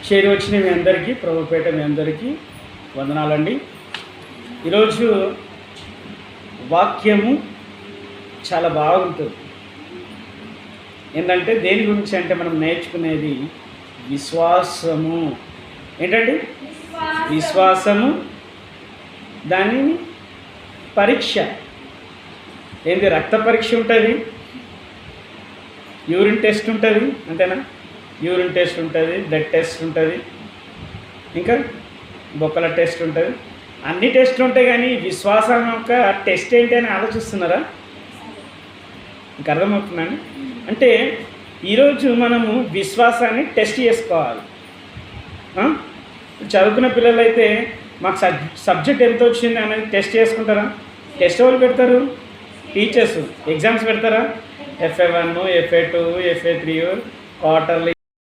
చేరి వచ్చిన మీ అందరికీ, ప్రభుపేట మీ అందరికీ వందనాలండి. ఈరోజు వాక్యము చాలా బాగుంటుంది. ఏంటంటే దేని గురించి అంటే మనం నేర్చుకునేది విశ్వాసము. ఏంటండి? విశ్వాసము, దాని పరీక్ష ఏంటి? రక్త పరీక్ష ఉంటుంది, యూరిన్ టెస్ట్ ఉంటుంది, అంతేనా? యూరిన్ టెస్ట్ ఉంటుంది, బ్లడ్ టెస్ట్ ఉంటుంది, ఇంకా బొక్కల టెస్ట్ ఉంటుంది. అన్ని టెస్టులు ఉంటాయి, కానీ విశ్వాసం యొక్క టెస్ట్ ఏంటి అని ఆలోచిస్తున్నారా? మీకు అర్థమవుతుందండి? అంటే ఈరోజు మనము విశ్వాసాన్ని టెస్ట్ చేసుకోవాలి. చదువుకున్న పిల్లలైతే మాకు సబ్జెక్ట్ ఎంత వచ్చింది అనేది టెస్ట్ చేసుకుంటారా? టెస్ట్ ఎవరు పెడతారు? టీచర్స్. ఎగ్జామ్స్ పెడతారా? FA1, FA2, FA3, quarterly